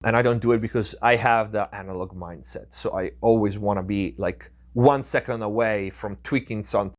And I don't do it because I have the analog mindset. So I always want to be like 1 second away from tweaking something.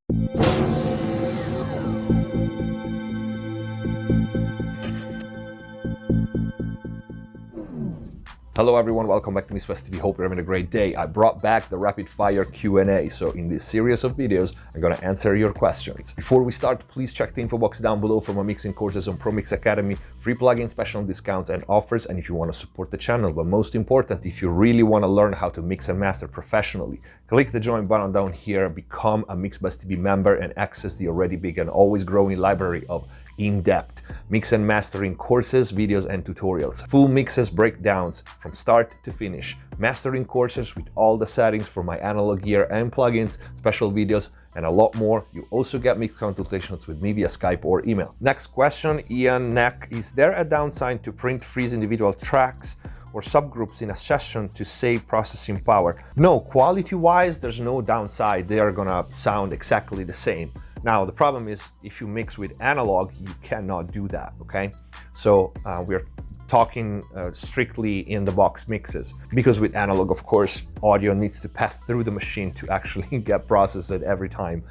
Hello everyone, welcome back to McSolaar TV. Hope you're having a great day. I brought back the rapid fire Q&A. So in this series of videos, I'm gonna answer your questions. Before we start, please check the info box down below for my mixing courses on Pro Mix Academy, free plugin special discounts and offers, and if you want to support the channel. But most important, if you really want to learn how to mix and master professionally, click the join button down here, become a MixBuzz TV member and access the already big and always growing library of in-depth mix and mastering courses, videos and tutorials, full mixes, breakdowns from start to finish, mastering courses with all the settings for my analog gear and plugins, special videos and a lot more. You also get mix consultations with me via Skype or email. Next question, Ian Neck, is there a downside to print freeze individual tracks or subgroups in a session to save processing power? No, quality-wise, there's no downside. They are gonna sound exactly the same. Now, the problem is if you mix with analog, you cannot do that, okay? So we're talking strictly in the box mixes, because with analog, of course, audio needs to pass through the machine to actually get processed every time,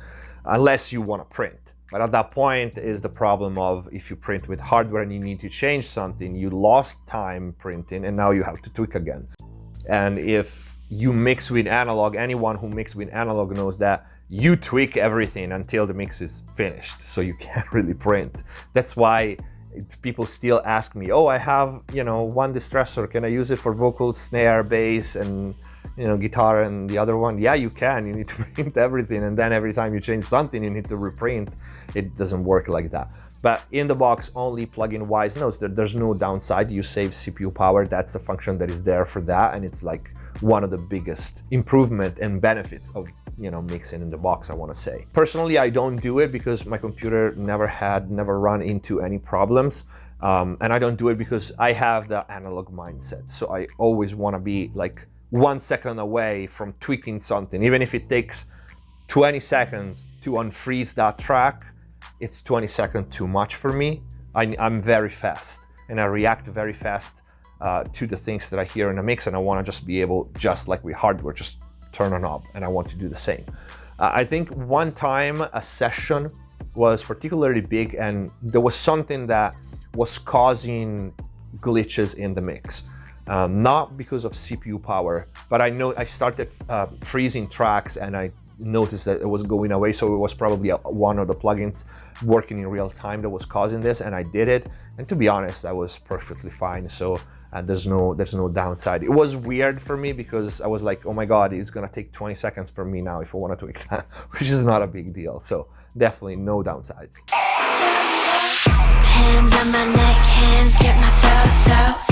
unless you want to print. But at that point is the problem of if you print with hardware and you need to change something, you lost time printing and now you have to tweak again. And if you mix with analog, anyone who mixes with analog knows that you tweak everything until the mix is finished, so you can't really print. That's why people still ask me, oh, I have, one distressor, can I use it for vocals, snare, bass, and guitar, and the other one? Yeah, you can. You need to print everything, and then every time you change something, you need to reprint. It doesn't work like that. But in the box, only plugin wise, no, there's no downside. You save CPU power. That's a function that is there for that, and it's like one of the biggest improvement and benefits of mixing in the box, I want to say. Personally, I don't do it because my computer never run into any problems, and I don't do it because I have the analog mindset. So I always want to be like 1 second away from tweaking something. Even if it takes 20 seconds to unfreeze that track, it's 20 seconds too much for me. I'm very fast and I react very fast to the things that I hear in a mix, and I want to just be able, just like with hardware, just turn a knob, and I want to do the same. I think one time a session was particularly big and there was something that was causing glitches in the mix. Not because of CPU power, but I started freezing tracks and I noticed that it was going away, so it was probably one of the plugins working in real time that was causing this, and I did it, and to be honest, I was perfectly fine. So there's no downside. It was weird for me because I was like, oh my god, it's gonna take 20 seconds for me now if I want to tweak that, which is not a big deal. So definitely no downsides. Hands on my neck, hands grip my throat.